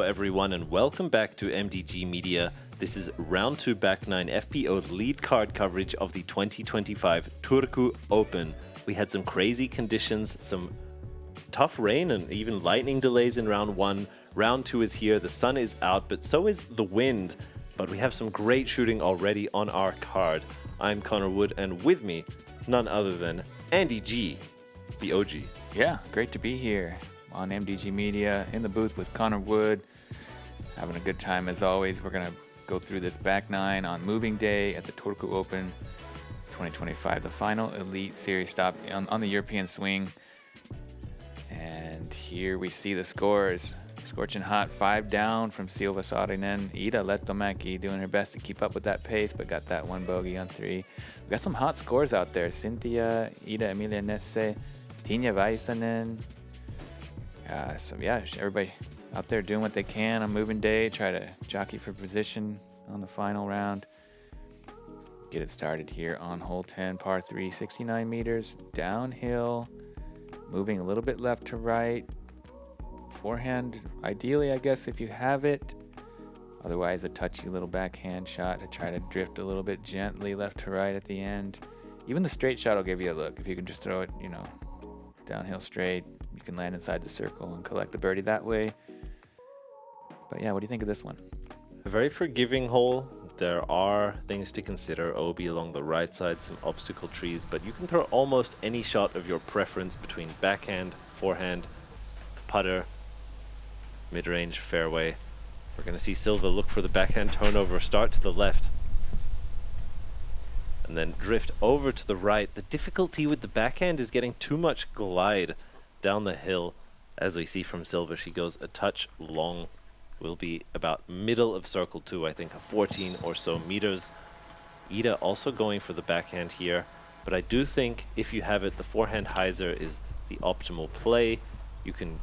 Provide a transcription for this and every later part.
everyone, and welcome back to MDG Media. This is round 2 back 9 FPO lead card coverage of the 2025 Turku Open. We had some crazy conditions, some tough rain and even lightning delays in round 1. Round 2 is here, the sun is out, but so is the wind. But we have some great shooting already on our card. I'm Connor Wood, and with me, none other than Andy G, the OG. Yeah, great to be here on MDG Media in the booth with Connor Wood. Having a good time as always. We're going to go through this back 9 on moving day at the Turku Open 2025, the final Elite Series stop on the European swing. And here we see the scores. Scorching hot, 5 down from Silva, Saarinen. Iida, Lehtomäki doing her best to keep up with that pace, but got that 1 bogey on 3. We got some hot scores out there. Cynthia, Iida, Emilia Nesse, Tinja Väisänen. So yeah, everybody out there doing what they can on moving day, try to jockey for position on the final round. Get it started here on hole 10, par 3, 69 meters, downhill, moving a little bit left to right. Forehand, ideally, I guess, if you have it. Otherwise, a touchy little backhand shot to try to drift a little bit gently left to right at the end. Even the straight shot will give you a look. If you can just throw it, downhill straight, you can land inside the circle and collect the birdie that way. But yeah, what do you think of this one? A very forgiving hole. There are things to consider. OB along the right side, some obstacle trees, but you can throw almost any shot of your preference between backhand, forehand, putter, mid-range, fairway. We're going to see Silva look for the backhand turnover, start to the left, and then drift over to the right. The difficulty with the backhand is getting too much glide down the hill. As we see from Silva, she goes a touch long. Will be about middle of circle 2, I think, 14 or so meters. Iida also going for the backhand here, but I do think if you have it, the forehand hyzer is the optimal play. You can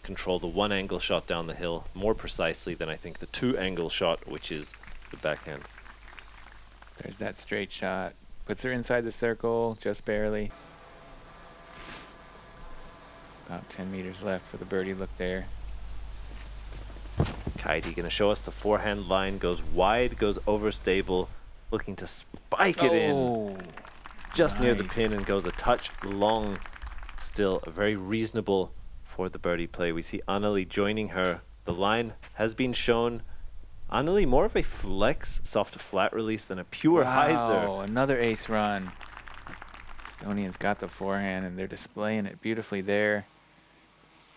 control the 1-angle shot down the hill more precisely than I think the 2-angle shot, which is the backhand. There's that straight shot. Puts her inside the circle, just barely. About 10 meters left for the birdie look there. Kaidi going to show us the forehand line, goes wide, goes overstable, looking to spike it in just near the pin and goes a touch long. Still very reasonable for the birdie play. We see Anneli joining her. The line has been shown. Anneli more of a flex, soft flat release than a pure hyzer. Oh, another ace run. Estonians got the forehand and they're displaying it beautifully there.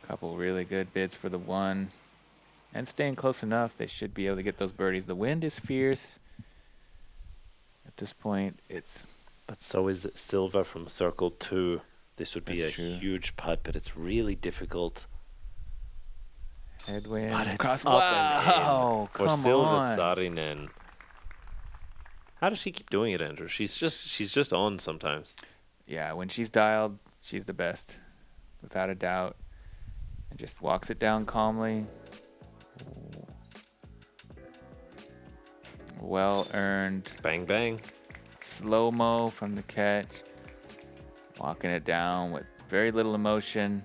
Couple really good bids for the 1. And staying close enough, they should be able to get those birdies. The wind is fierce. At this point, But so is Silva from circle 2. This would be a huge putt, but it's really difficult. Headwind. But it's across. up Wow, and in for Silva Saarinen. How does she keep doing it, Andrew? She's just on sometimes. Yeah, when she's dialed, she's the best, without a doubt. And just walks it down calmly. Well earned. Bang, bang. Slow-mo from the catch. Walking it down with very little emotion.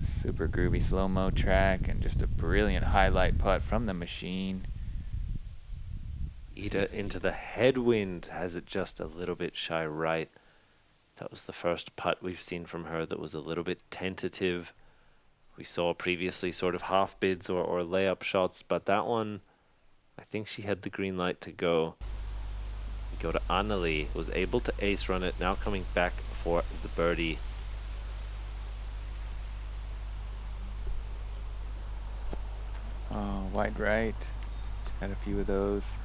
Super groovy slow-mo track and just a brilliant highlight putt from the machine. Iida into the headwind, has it just a little bit shy right. That was the first putt we've seen from her that was a little bit tentative. We saw previously sort of half bids or layup shots, but that one, I think she had the green light to go. We go to Anneli, was able to ace run it, now coming back for the birdie. Oh, wide right. She's had a few of those.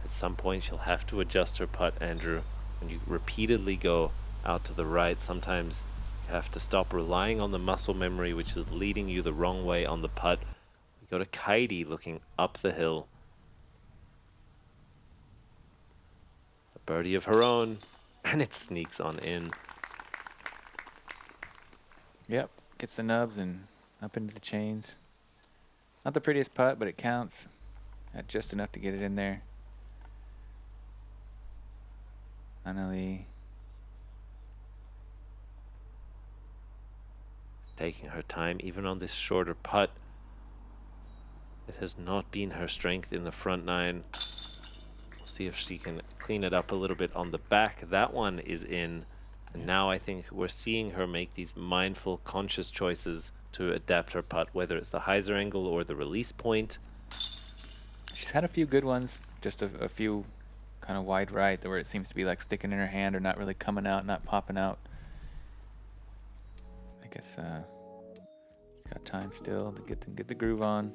At some point, she'll have to adjust her putt, Andrew. When you repeatedly go out to the right, sometimes you have to stop relying on the muscle memory, which is leading you the wrong way on the putt. We go to Kaidi looking up the hill. A birdie of her own, and it sneaks on in. Yep, gets the nubs and up into the chains. Not the prettiest putt, but it counts. Had just enough to get it in there. Anneli. Taking her time, even on this shorter putt. It has not been her strength in the front nine. We'll see if she can clean it up a little bit on the back. That one is in. And now I think we're seeing her make these mindful, conscious choices to adapt her putt, whether it's the hyzer angle or the release point. She's had a few good ones, just a few kind of wide right, where it seems to be like sticking in her hand or not really coming out, not popping out. I guess she's got time still to get the groove on.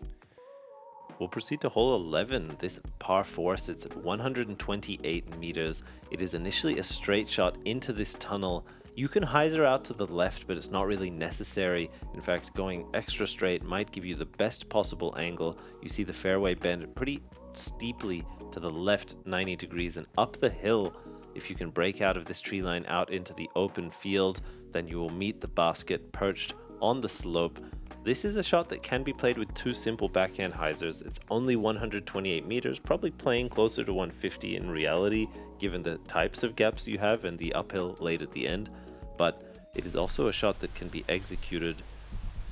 We'll proceed to hole 11. This par 4 sits at 128 meters. It is initially a straight shot into this tunnel. You can hyzer out to the left, but it's not really necessary. In fact, going extra straight might give you the best possible angle. You see the fairway bend pretty steeply to the left 90 degrees and up the hill. If you can break out of this tree line out into the open field, then you will meet the basket perched on the slope. This is a shot that can be played with two simple backhand hyzers. It's only 128 meters, probably playing closer to 150 in reality, given the types of gaps you have and the uphill late at the end. But it is also a shot that can be executed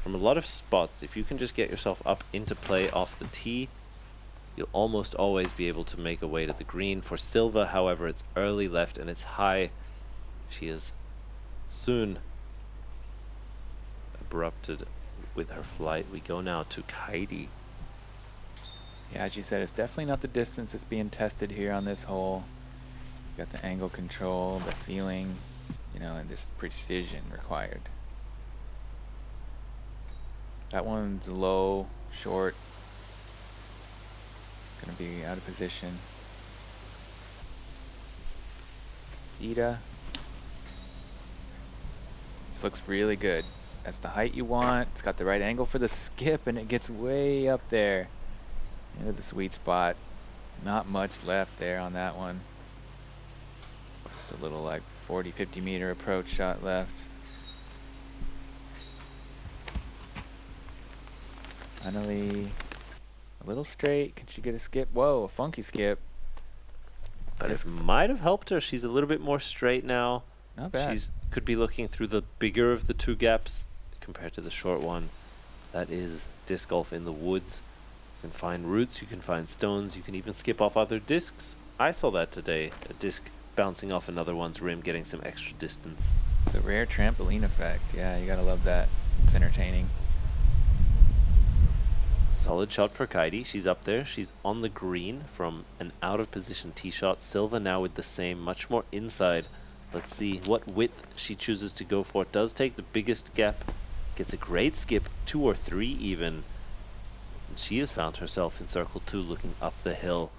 from a lot of spots. If you can just get yourself up into play off the tee, you'll almost always be able to make a way to the green. For Silva, however, it's early left and it's high. She is soon abrupted with her flight. We go now to Kaidi. Yeah, as you said, it's definitely not the distance that's being tested here on this hole. You got the angle control, the ceiling, you know, and just precision required. That one's low, short. Gonna be out of position. Iida. This looks really good. That's the height you want. It's got the right angle for the skip, and it gets way up there into the sweet spot. Not much left there on that one. Just a little like 40, 50 meter approach shot left. Anneli, a little straight. Can she get a skip? Whoa, a funky skip. But it might have helped her. She's a little bit more straight now. Not bad. She's could be looking through the bigger of the two gaps compared to the short one. That is disc golf in the woods. You can find roots, you can find stones, you can even skip off other discs. I saw that today, a disc bouncing off another one's rim, getting some extra distance. The rare trampoline effect. Yeah, you gotta love that. It's entertaining. Solid shot for Kaidi. She's up there. She's on the green from an out-of-position tee shot. Silva now with the same, much more inside. Let's see what width she chooses to go for. It does take the biggest gap. Gets a great skip, 2 or 3 even. And she has found herself in circle 2 looking up the hill.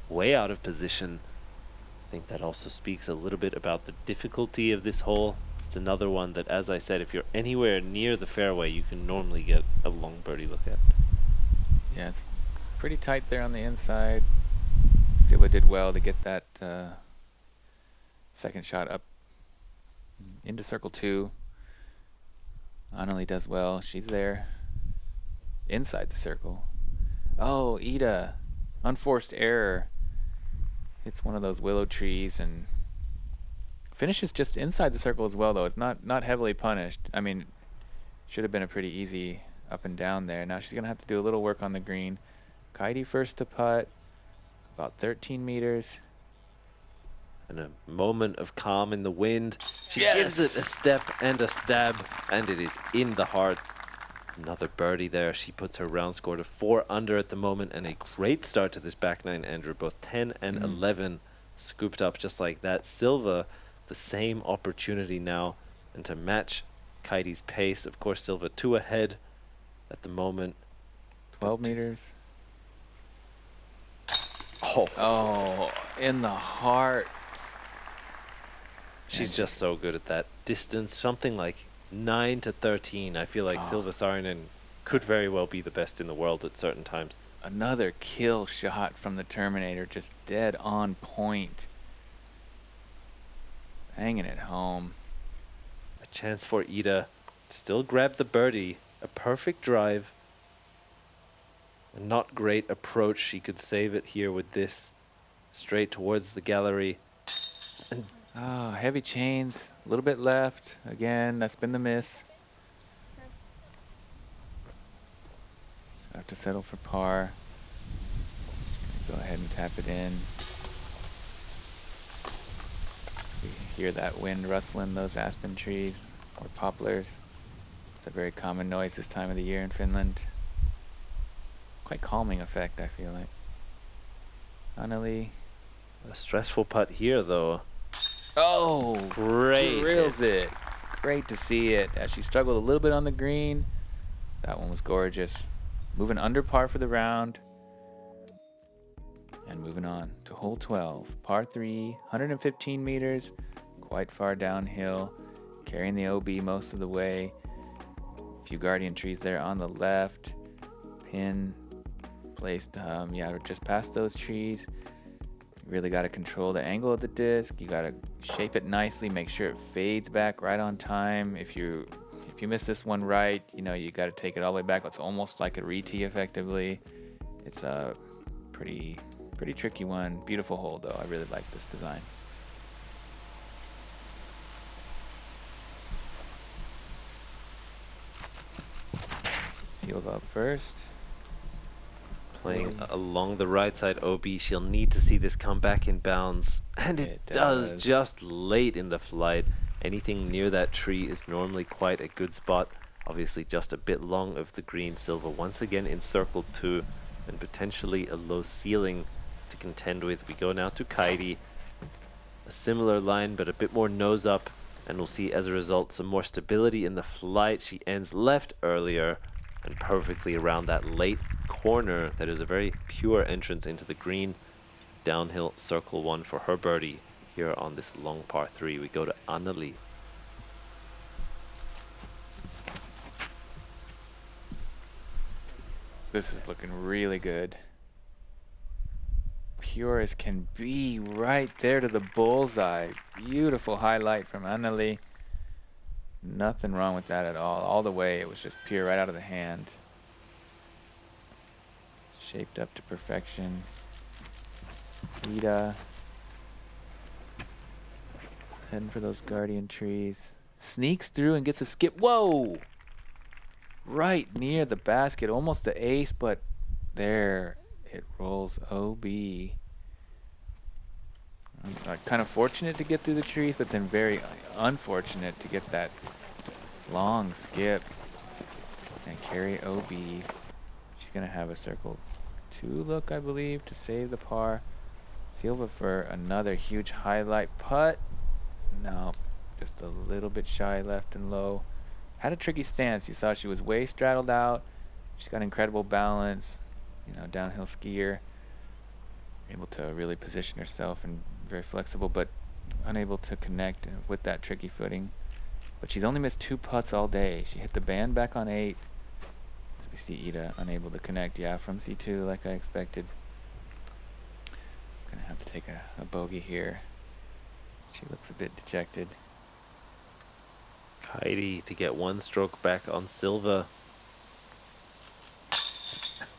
Way out of position. I think that also speaks a little bit about the difficulty of this hole. It's another one that, as I said, if you're anywhere near the fairway, you can normally get a long birdie look at. Yeah, it's pretty tight there on the inside. Silva did well to get that second shot up into circle 2. Anneli does well. She's there inside the circle. Oh, Iida. Unforced error. Hits one of those willow trees and finishes just inside the circle as well, though. It's not heavily punished. I mean, should have been a pretty easy up and down there. Now she's going to have to do a little work on the green. Kaidi first to putt. About 13 meters. And a moment of calm in the wind. She gives it a step and a stab, and it is in the heart. Another birdie there. She puts her round score to 4 under at the moment, and a great start to this back nine, Andrew. Both 10 and 11 scooped up just like that. Silva, the same opportunity now, and to match Kaidi's pace. Of course, Silva 2 ahead at the moment. 12 meters. Oh, in the heart. She's just so good at that distance. Something like 9 to 13. I feel like Silva Saarinen could very well be the best in the world at certain times. Another kill shot from the Terminator, just dead on point. Hanging it home. A chance for Iida to still grab the birdie. A perfect drive. A not great approach. She could save it here with this straight towards the gallery. Oh, heavy chains, a little bit left. Again, that's been the miss. Have to settle for par. Just gonna go ahead and tap it in. So we hear that wind rustling those aspen trees or poplars. It's a very common noise this time of the year in Finland. Quite calming effect, I feel like. Anneli. A stressful putt here, though. Oh, Great. Drills it. Great to see it. As she struggled a little bit on the green. That one was gorgeous. Moving under par for the round. And moving on to hole 12. Par 3, 115 meters. Quite far downhill. Carrying the OB most of the way. A few guardian trees there on the left. Pin placed, just past those trees. You really got to control the angle of the disc. You got to shape it nicely. Make sure it fades back right on time. If you miss this one right, you got to take it all the way back. It's almost like a re-tee effectively. It's a pretty tricky one. Beautiful hole though. I really like this design. Silva up first. Playing along the right side OB. She'll need to see this come back in bounds. And it does just late in the flight. Anything near that tree is normally quite a good spot. Obviously just a bit long of the green. Silva once again in circle 2 and potentially a low ceiling to contend with. We go now to Kaidi. A similar line but a bit more nose up, and we'll see as a result some more stability in the flight. She ends left earlier and perfectly around that late corner. That is a very pure entrance into the green. Downhill circle 1 for her birdie here on this long par 3. We go to Anneli. This is looking really good. Pure as can be, right there to the bullseye. Beautiful highlight from Anneli. Nothing wrong with that at all the way. It was just pure right out of the hand. Shaped up to perfection. Iida. Heading for those guardian trees. Sneaks through and gets a skip. Whoa! Right near the basket. Almost the ace, but there it rolls OB. I'm kind of fortunate to get through the trees, but then very unfortunate to get that long skip and carry OB. She's going to have a circle 2 look, I believe, to save the par. Silva for another huge highlight putt. No, just a little bit shy left and low. Had a tricky stance. You saw she was way straddled out. She's got incredible balance, downhill skier. Able to really position herself and very flexible, but unable to connect with that tricky footing. But she's only missed 2 putts all day. She hit the band back on 8. As we see Iida unable to connect, from C2 like I expected. Gonna have to take a bogey here. She looks a bit dejected. Kaidi to get 1 stroke back on Silva.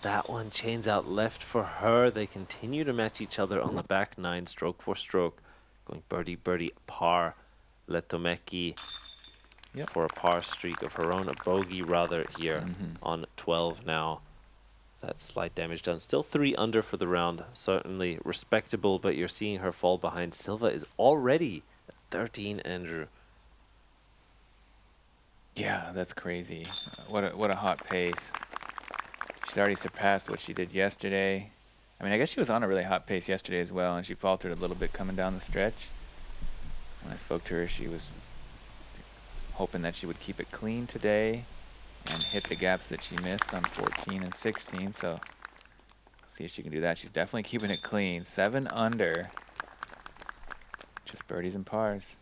That one chains out left for her. They continue to match each other on the back 9, stroke for stroke. Going birdie, birdie, par. Lehtomäki for a par streak of her own. A bogey rather here on 12 now. That slight damage done. Still 3 under for the round. Certainly respectable, but you're seeing her fall behind. Silva is already at 13, Andrew. Yeah, that's crazy. What a hot pace. She's already surpassed what she did yesterday. I mean, I guess she was on a really hot pace yesterday as well, and she faltered a little bit coming down the stretch. When I spoke to her, she was hoping that she would keep it clean today and hit the gaps that she missed on 14 and 16. So see if she can do that. She's definitely keeping it clean. 7 under. Just birdies and pars.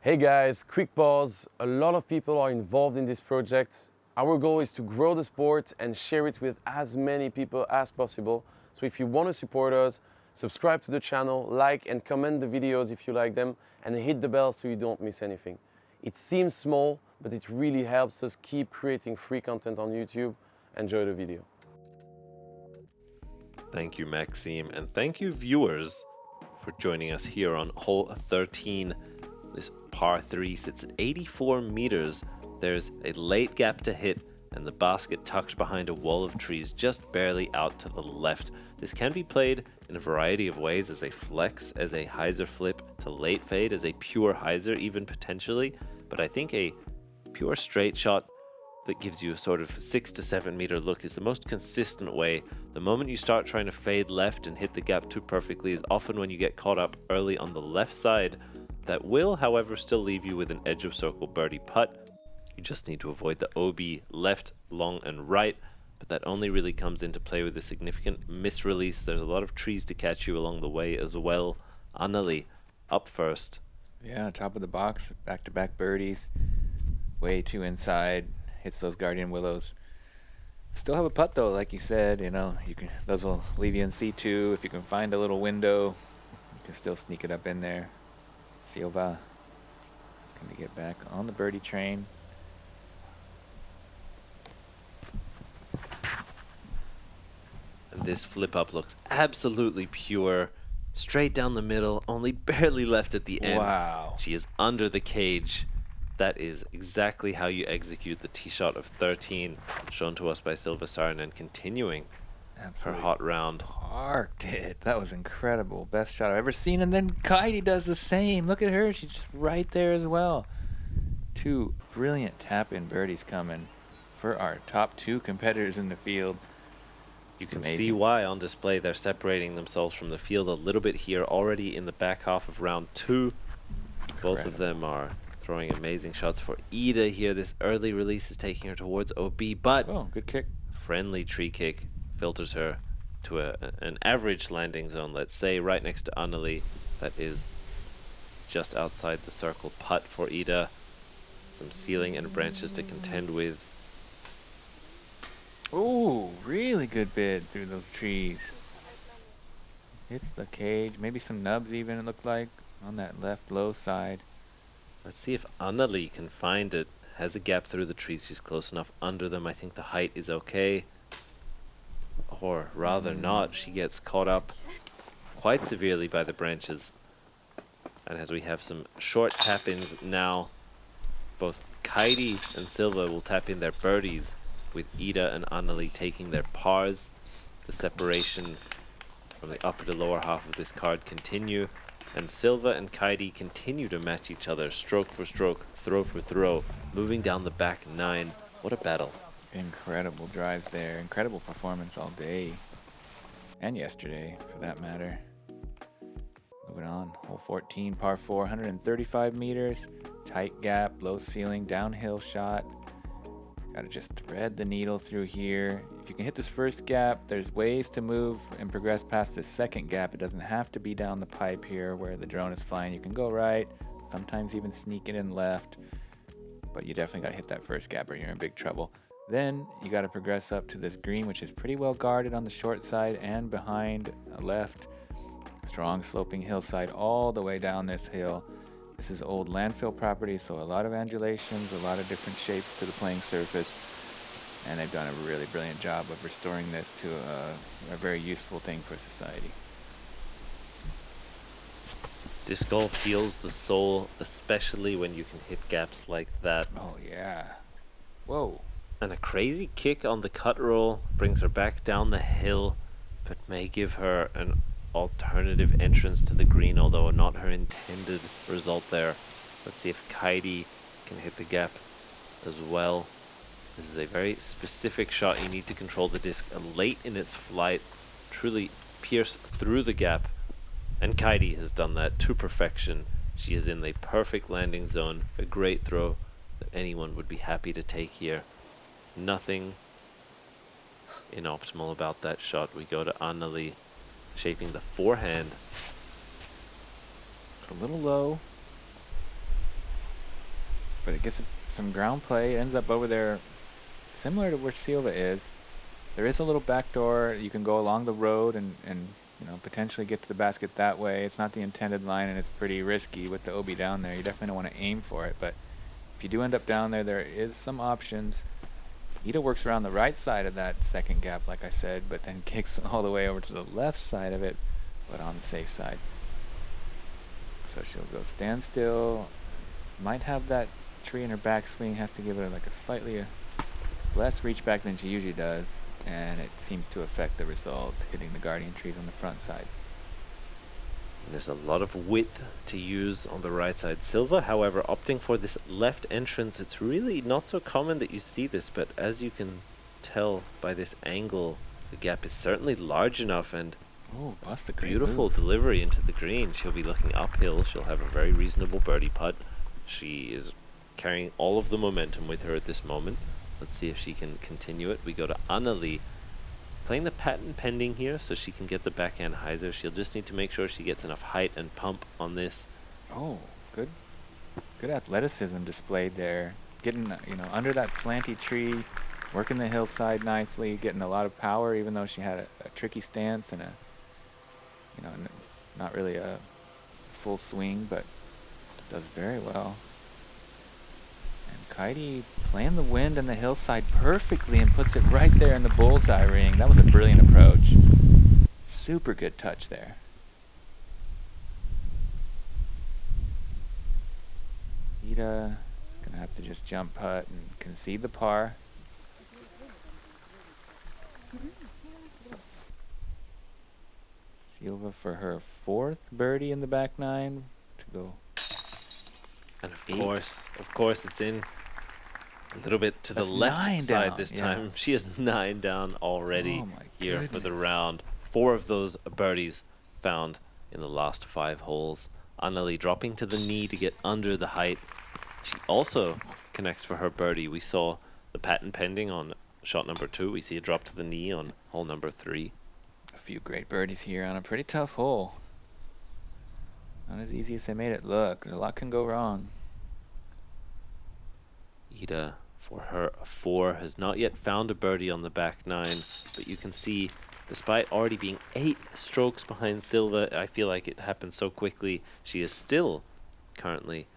Hey guys, quick pause. A lot of people are involved in this project. Our goal is to grow the sport and share it with as many people as possible. So if you want to support us, Subscribe to the channel, like and comment the videos if you like them, and hit the bell so you don't miss anything. It seems small, but it really helps us keep creating free content on YouTube. Enjoy the video. Thank you, Maxime, and thank you, viewers, for joining us here on hole 13. This par 3 sits at 84 meters. There's a late gap to hit, and the basket tucked behind a wall of trees just barely out to the left. This can be played in a variety of ways, as a flex, as a hyzer flip, to late fade, as a pure hyzer even potentially, but I think a pure straight shot that gives you a sort of 6 to 7 meter look is the most consistent way. The moment you start trying to fade left and hit the gap too perfectly is often when you get caught up early on the left side. That will, however, still leave you with an edge of circle birdie putt. You just need to avoid the OB left, long, and right, but that only really comes into play with a significant misrelease. There's a lot of trees to catch you along the way as well. Anneli, up first. Yeah, top of the box, back-to-back birdies. Way too inside, hits those guardian willows. Still have a putt though, like you said, you know, those will leave you in C2. If you can find a little window, you can still sneak it up in there. Silva can get back on the birdie train. And this flip up looks absolutely pure. Straight down the middle, only barely left at the end. Wow. She is under the cage. That is exactly how you execute the tee shot of 13, shown to us by Silva Saarinen, continuing her hot round. Parked it. That was incredible. Best shot I've ever seen. And then Kaidi does the same. Look at her. She's just right there as well. Two brilliant tap-in birdies coming for our top two competitors in the field. You can see why on display they're separating themselves from the field a little bit here already in the back half of round 2. Both of them are throwing amazing shots. For Iida here, this early release is taking her towards OB, but good kick. Friendly tree kick filters her to an average landing zone, let's say, right next to Anneli. That is just outside the circle putt for Iida. Some ceiling and branches to contend with. Ooh, really good bid through those trees. Hits the cage, maybe some nubs even, it looked like, on that left low side. Let's see if Anneli can find it. Has a gap through the trees. She's close enough under them. I think the height is okay. Or rather not. She gets caught up quite severely by the branches. And as we have some short tap-ins now, both Kaidi and Silva will tap in their birdies, with Iida and Anneli taking their pars. The separation from the upper to lower half of this card continue, and Silva and Kaidi continue to match each other, stroke for stroke, throw for throw, moving down the back 9. What a battle. Incredible drives there. Incredible performance all day. And yesterday, for that matter. Moving on. Hole 14, par 4, 135 meters. Tight gap, low ceiling, downhill shot. Got to just thread the needle through here. If you can hit this first gap, there's ways to move and progress past this second gap. It doesn't have to be down the pipe here where the drone is flying. You can go right, sometimes even sneak it in left. But you definitely got to hit that first gap or you're in big trouble. Then you got to progress up to this green, which is pretty well guarded on the short side and behind left. Strong sloping hillside all the way down this hill. This is old landfill property, so a lot of undulations, a lot of different shapes to the playing surface. And they've done a really brilliant job of restoring this to a very useful thing for society. Disc golf heals the soul, especially when you can hit gaps like that. Oh, yeah. Whoa. And a crazy kick on the cut roll brings her back down the hill, but may give her an alternative entrance to the green, although not her intended result there. Let's see if Kaidi can hit the gap as well. This is a very specific shot. You need to control the disc late in its flight, truly pierce through the gap, and Kaidi has done that to perfection. She is in the perfect landing zone, a great throw that anyone would be happy to take here. Nothing inoptimal about that shot. We go to Anneli, shaping the forehand. It's a little low, but it gets some ground play. It ends up over there, similar to where Silva is. There is a little back door. You can go along the road and you know, potentially get to the basket that way. It's not the intended line, and it's pretty risky with the OB down there. You definitely don't want to aim for it, but if you do end up down there, there is some options. Iida works around the right side of that second gap, like I said, but then kicks all the way over to the left side of it, but on the safe side. So she'll go standstill. Might have that tree in her backswing, has to give it like a slightly less reach back than she usually does, and it seems to affect the result, hitting the guardian trees on the front side. There's a lot of width to use on the right side. Silva, however, opting for this left entrance. It's really not so common that you see this, but as you can tell by this angle, the gap is certainly large enough, and Oh, that's a great beautiful move. delivery into the green. She'll be looking uphill. She'll have a very reasonable birdie putt. She is carrying all of the momentum with her at this moment. Let's see if she can continue it. We go to Anneli, playing the patent pending here so she can get the backhand hyzer. She'll just need to make sure she gets enough height and pump on this. Oh, good athleticism displayed there. Getting, you know, under that slanty tree, working the hillside nicely, getting a lot of power, even though she had a tricky stance and a, you know, not really a full swing, but does very well. And Kaidi playing the wind and the hillside perfectly and puts it right there in the bullseye ring. That was a brilliant approach. Super good touch there. Iida is going to have to just jump putt and concede the par. Silva for her 4th birdie in the back 9 to go. And of 8. course, it's in a little bit to That's the left 9 side down, this yeah. time. She has 9 down already Oh my here for the goodness. round. 4 of those birdies found in the last 5 holes. Anneli dropping to the knee to get under the height. She also connects for her birdie. We saw the patent pending on shot number 2. We see a drop to the knee on hole number 3. A few great birdies here on a pretty tough hole. Not as easy as they made it look. A lot can go wrong. Iida, for her 4, has not yet found a birdie on the back 9, but you can see, despite already being 8 strokes behind Silva, I feel like it happened so quickly. She is still currently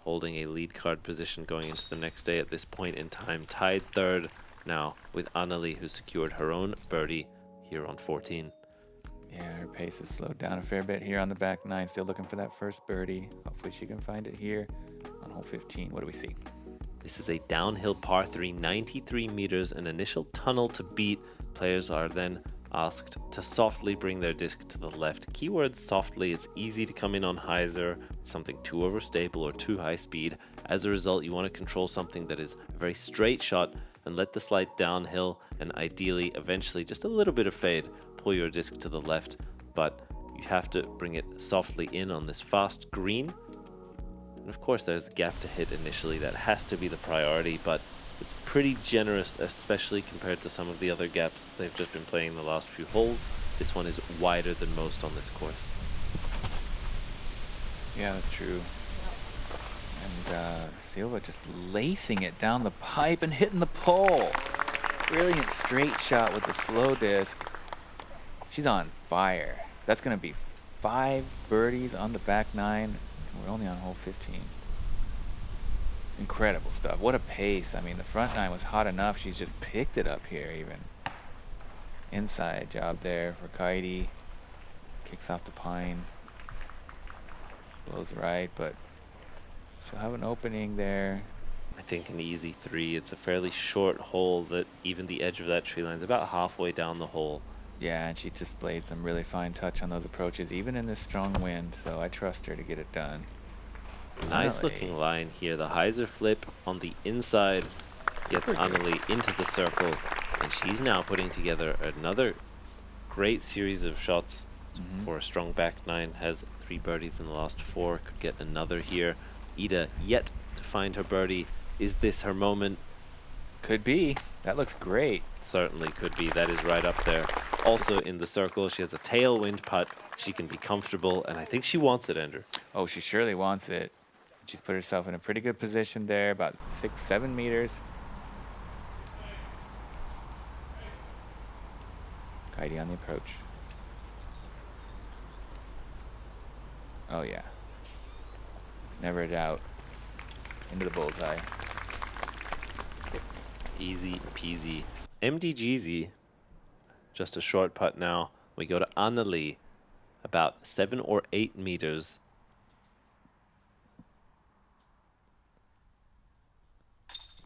holding a lead card position going into the next day at this point in time, tied 3rd now with Anneli, who secured her own birdie here on 14. Yeah, her pace has slowed down a fair bit here on the back 9. Still looking for that first birdie. Hopefully she can find it here on hole 15. What do we see? This is a downhill par 3, 93 meters, an initial tunnel to beat. Players are then asked to softly bring their disc to the left. Keyword softly. It's easy to come in on hyzer, something too overstable or too high speed. As a result, you want to control something that is a very straight shot and let the slide downhill, and ideally, eventually, just a little bit of fade. Pull your disc to the left, but you have to bring it softly in on this fast green. And of course, there's the gap to hit initially. That has to be the priority, but it's pretty generous, especially compared to some of the other gaps they've just been playing the last few holes. This one is wider than most on this course. Yeah, that's true. And Silva just lacing it down the pipe and hitting the pole. Brilliant straight shot with the slow disc. She's on fire. That's going to be 5 birdies on the back 9, and we're only on hole 15. Incredible stuff. What a pace. I mean, the front 9 was hot enough. She's just picked it up here even. Inside job there for Kaidi. Kicks off the pine. Blows right, but she'll have an opening there. I think an easy 3. It's a fairly short hole that even the edge of that tree line is about halfway down the hole. Yeah, and she displayed some really fine touch on those approaches, even in this strong wind, so I trust her to get it done. Nice Anneli. looking line here. The hyzer flip on the inside gets Anneli into the circle, and she's now putting together another great series of shots for a strong back 9. Has 3 birdies in the last 4. Could get another here. Iida yet to find her birdie. Is this her moment? Could be. That looks great. Certainly could be. That is right up there. Also in the circle, she has a tailwind putt. She can be comfortable, and I think she wants it, Andrew. Oh, she surely wants it. She's put herself in a pretty good position there, about 6-7 meters. Kaidi on the approach. Oh, yeah. Never a doubt. Into the bullseye. Easy peasy. MDGZ, just a short putt now. We go to Anneli, about 7 or 8 meters.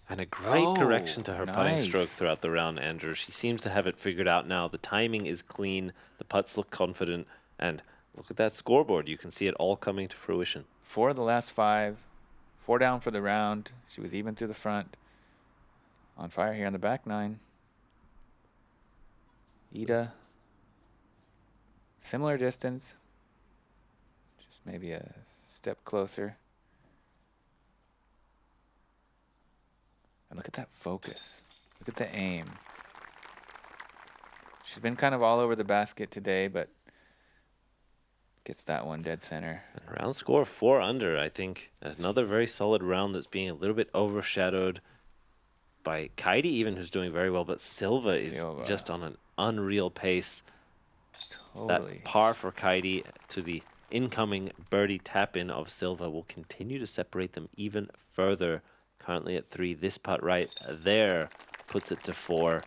And a great correction to her putting stroke throughout the round, Andrew. She seems to have it figured out now. The timing is clean. The putts look confident. And look at that scoreboard. You can see it all coming to fruition. 4 of the last 5. 4 down for the round. She was even through the front. On fire here on the back 9. Iida. Similar distance. Just maybe a step closer. And look at that focus. Look at the aim. She's been kind of all over the basket today, but gets that one dead center. And round score 4 under, I think. Another very solid round that's being a little bit overshadowed by Kaidi even, who's doing very well, but Silva is just on an unreal pace. Totally. That par for Kaidi to the incoming birdie tap-in of Silva will continue to separate them even further. Currently at 3. This putt right there puts it to 4.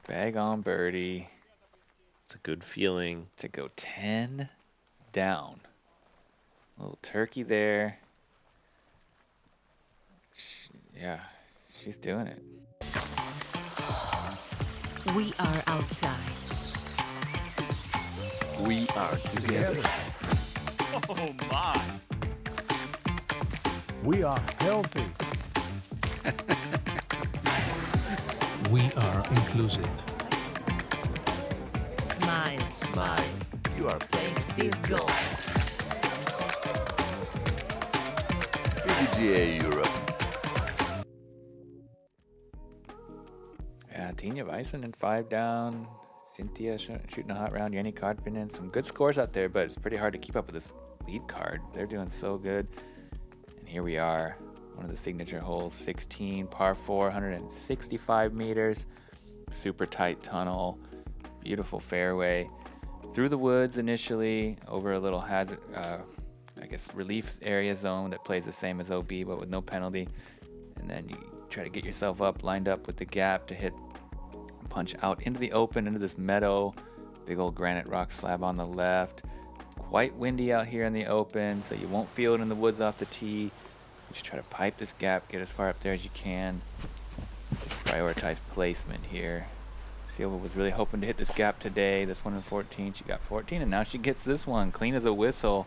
Bag on birdie. It's a good feeling. To go 10 down. A little turkey there. Yeah, she's doing it. We are outside. We are together. Oh my! We are healthy. We are inclusive. Smile. Smile. You are playing This goal. PDGA Europe. Yeah, Tina Väisänen 5 down. Cynthia shooting a hot round. Jenny Karpinen. Some good scores out there, but it's pretty hard to keep up with this lead card. They're doing so good. And here we are. One of the signature holes. 16, par 4, 165 meters. Super tight tunnel. Beautiful fairway. Through the woods initially. Over a little hazard, I guess, relief area zone that plays the same as OB, but with no penalty. And then you try to get yourself up, lined up with the gap to hit, punch out into the open, into this meadow. Big old granite rock slab on the left. Quite windy out here in the open, so you won't feel it in the woods off the tee. You just try to pipe this gap, get as far up there as you can. Just prioritize placement here. Silva was really hoping to hit this gap today. This one in 14. She got 14, and now she gets this one clean as a whistle.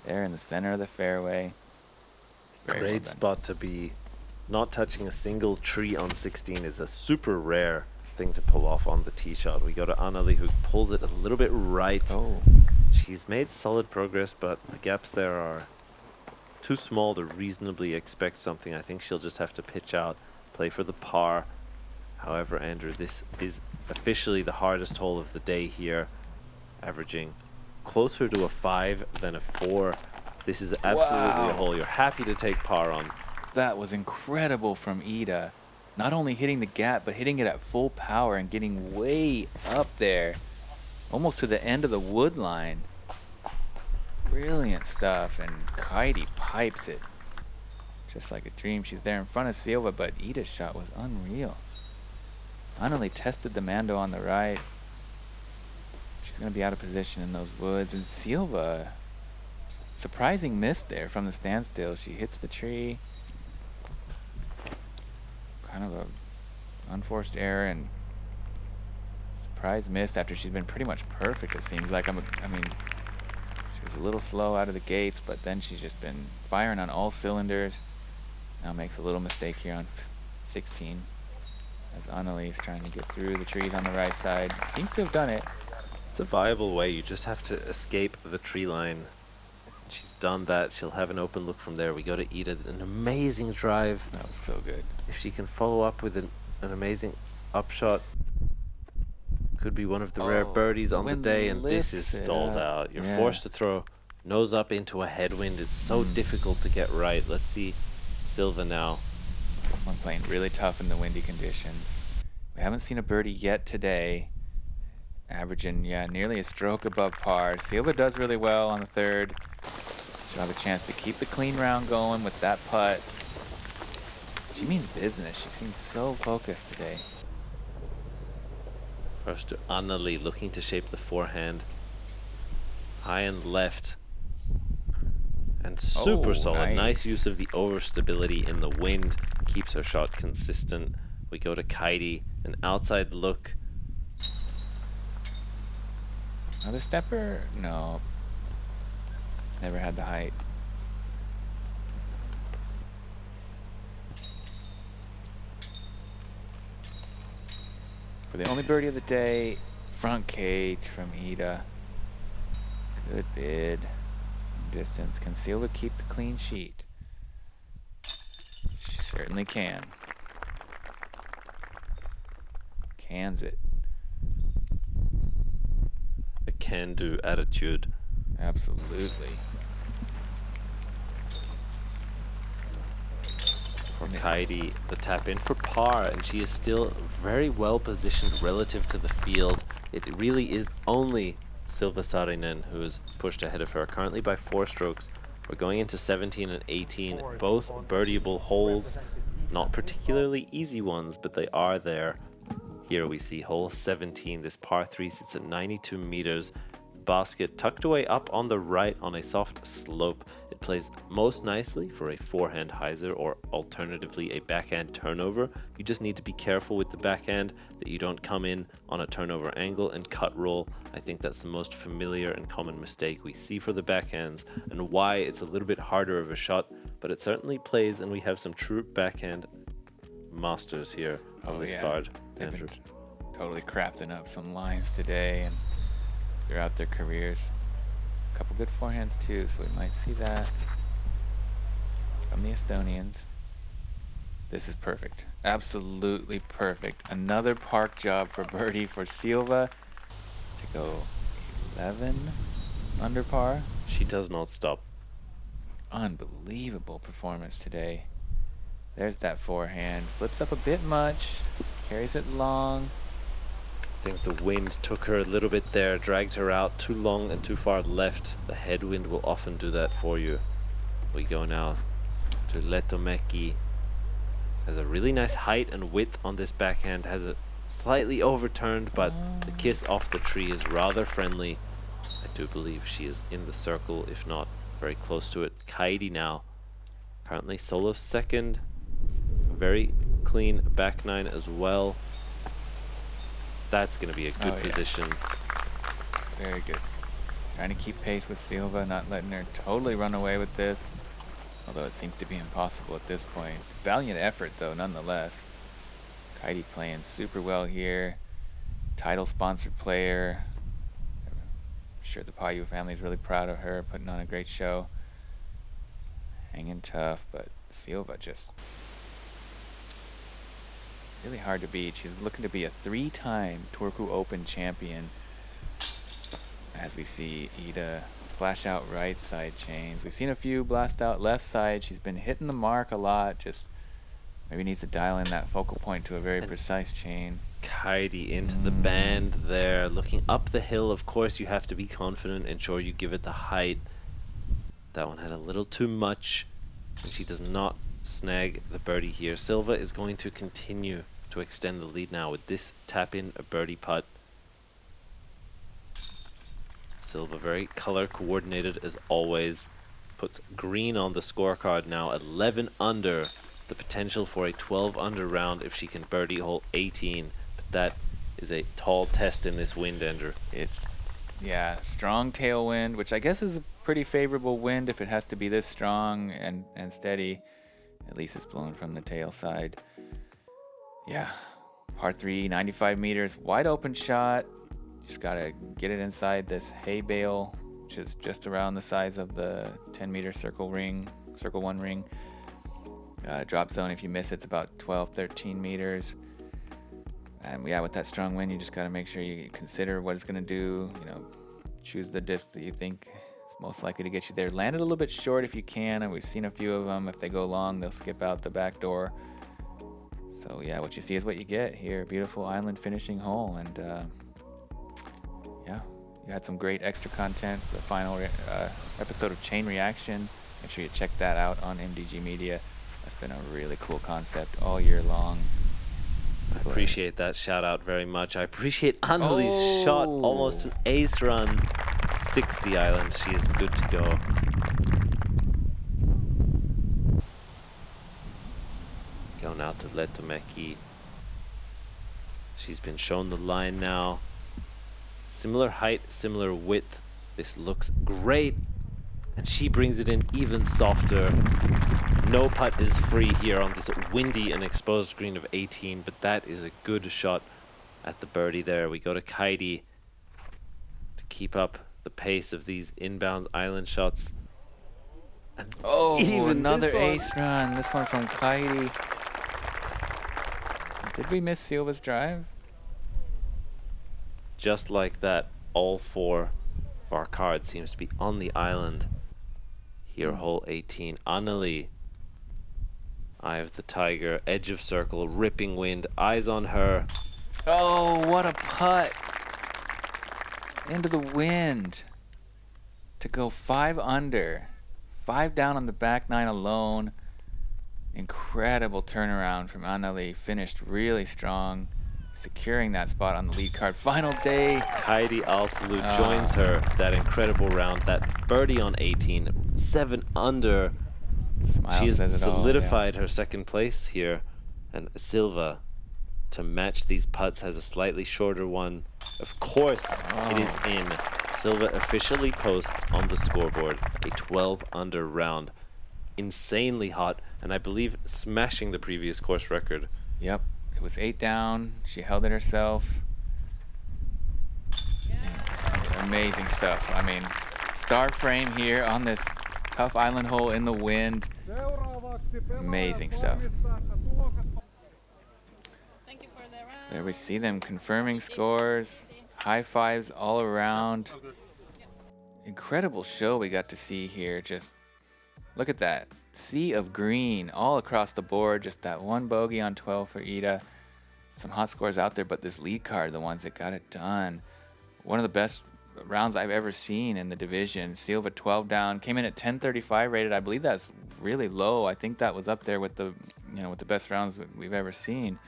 There in the center of the fairway. Great spot to be. Not touching a single tree on 16 is a super rare thing to pull off on the tee shot. We go to Anneli, who pulls it a little bit right. Oh. She's made solid progress, but the gaps there are too small to reasonably expect something. I think she'll just have to pitch out, play for the par. However, Andrew, this is officially the hardest hole of the day here, averaging closer to a 5 than a 4. This is absolutely a hole you're happy to take par on. That was incredible from Iida. Not only hitting the gap, but hitting it at full power and getting way up there, almost to the end of the wood line. Brilliant stuff, and Kaidi pipes it just like a dream. She's there in front of Silva, but Iida's shot was unreal. Anneli tested the Mando on the right. She's going to be out of position in those woods, and Silva, surprising miss there from the standstill. She hits the tree. Kind of a unforced error and surprise miss after she's been pretty much perfect, it seems like. I mean, she was a little slow out of the gates, but then she's just been firing on all cylinders. Now makes a little mistake here on 16 as Anneli is trying to get through the trees on the right side. Seems to have done it. It's a viable way. You just have to escape the tree line. She's done that. She'll have an open look from there. We go to Iida. An amazing drive. That was so good. If she can follow up with an amazing upshot, could be one of the rare birdies on the day, and this is stalled out. You're forced to throw nose up into a headwind. It's so difficult to get right. Let's see Silva now. This one playing really tough in the windy conditions. We haven't seen a birdie yet today. Averaging, yeah, nearly a stroke above par. Silva does really well on the third. She'll have a chance to keep the clean round going with that putt. She means business. She seems so focused today. First to Anneli, looking to shape the forehand. High and left. And super solid. Nice use of the overstability in the wind. Keeps her shot consistent. We go to Kaidi. An outside look. Another stepper? No. Never had the height. For the only birdie of the day, front cage from Iida. Good bid. Distance. Can Silva keep the clean sheet? She certainly can. Cans it. A can-do attitude. Absolutely. For Kaidi, the tap in for par, and she is still very well positioned relative to the field. It really is only Silva Saarinen who is pushed ahead of her, currently by 4 strokes. We're going into 17 and 18, both birdieable holes. Not particularly easy ones, but they are there. Here we see hole 17. This par 3 sits at 92 meters. Basket tucked away up on the right on a soft slope. It plays most nicely for a forehand hyzer or alternatively a backhand turnover. You just need to be careful with the backhand that you don't come in on a turnover angle and cut roll. I think that's the most familiar and common mistake we see for the backhands and why it's a little bit harder of a shot, but it certainly plays, and we have some true backhand masters here on this card. They've been totally crafting up some lines today and throughout their careers. A couple good forehands too, so we might see that from the Estonians. This is perfect. Absolutely perfect. Another park job for birdie for Silva to go 11 under par. She does not stop. Unbelievable performance today. There's that forehand. Flips up a bit much. Carries it long. I think the wind took her a little bit there, dragged her out too long and too far left. The headwind will often do that for you. We go now to Lehtomäki. Has a really nice height and width on this backhand. Has it slightly overturned, but the kiss off the tree is rather friendly. I do believe she is in the circle, if not very close to it. Kaidi now, currently solo second. Very clean back nine as well. That's going to be a good position. Very good. Trying to keep pace with Silva, not letting her totally run away with this. Although it seems to be impossible at this point. Valiant effort, though, nonetheless. Kaidi playing super well here. Title-sponsored player. I'm sure the Payu family is really proud of her, putting on a great show. Hanging tough, but Silva just really hard to beat. She's looking to be a 3-time Turku Open champion. As we see Iida splash out right side chains. We've seen a few blast out left side. She's been hitting the mark a lot. Just maybe needs to dial in that focal point to a very precise chain. Kaidi into the band there, looking up the hill. Of course, you have to be confident, ensure you give it the height. That one had a little too much, and she does not snag the birdie here. Silva is going to continue to extend the lead now with this tap in a birdie putt. Silva very color coordinated as always. Puts green on the scorecard now, 11 under. The potential for a 12 under round if she can birdie hole 18. But that is a tall test in this wind, Ender. It's, yeah, strong tailwind, which I guess is a pretty favorable wind if it has to be this strong and steady. At least it's blowing from the tail side. Yeah, par 3, 95 meters, wide open shot. Just gotta get it inside this hay bale, which is just around the size of the 10-meter circle 1 ring. Drop zone, if you miss it's about 12, 13 meters. And yeah, with that strong wind, you just gotta make sure you consider what it's gonna do. You know, choose the disc that you think is most likely to get you there. Land it a little bit short if you can, and we've seen a few of them. If they go long, they'll skip out the back door. So yeah, what you see is what you get here. Beautiful island finishing hole, and You had some great extra content for the final episode of Chain Reaction. Make sure you check that out on MDG Media. That's been a really cool concept all year long. I appreciate that shout out very much. I appreciate Anneli's shot, almost an ace run. Sticks the island. She is good to go. Going out to Lehtomäki. She's been shown the line now. Similar height, similar width. This looks great. And she brings it in even softer. No putt is free here on this windy and exposed green of 18, but that is a good shot at the birdie there. We go to Kaidi to keep up the pace of these inbounds island shots. And even another ace run. This one from Kaidi. Did we miss Silva's drive? Just like that, all 4 of our cards seems to be on the island. Here, hole 18. Anneli. Eye of the Tiger, edge of circle, ripping wind, eyes on her. Oh, what a putt. Into the wind. To go 5 under. 5 down on the back 9 alone. Incredible turnaround from Anneli. Finished really strong. Securing that spot on the lead card. Final day. Kaidi Allsalu joins her. That incredible round. That birdie on 18. 7 under. Smile She's says it all, solidified her second place here. And Silva, to match these putts, has a slightly shorter one. Of course, it is in. Silva officially posts on the scoreboard a 12 under round. Insanely hot, and I believe smashing the previous course record. Yep. It was 8 down. She held it herself. Amazing stuff. I mean, star frame here on this tough island hole in the wind. Amazing stuff. There we see them confirming scores. High fives all around. Incredible show we got to see here. Just look at that. Sea of green all across the board. Just that one bogey on 12 for Iida. Some hot scores out there, but this lead card, the ones that got it done. One of the best rounds I've ever seen in the division. Silva 12 down, came in at 1035 rated. I believe that's really low. I think that was up there with the, with the best rounds we've ever seen.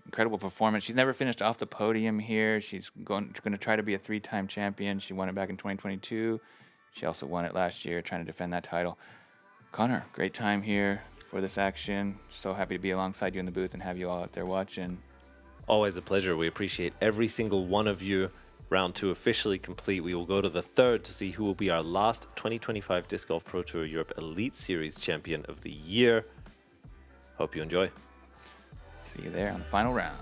Incredible performance. She's never finished off the podium here. She's going to try to be a 3-time champion. She won it back in 2022. She also won it last year, trying to defend that title. Connor, great time here for this action. So happy to be alongside you in the booth and have you all out there watching. Always a pleasure. We appreciate every single one of you. Round 2 officially complete. We will go to the 3rd to see who will be our last 2025 Disc Golf Pro Tour Europe Elite Series champion of the year. Hope you enjoy. See you there on the final round.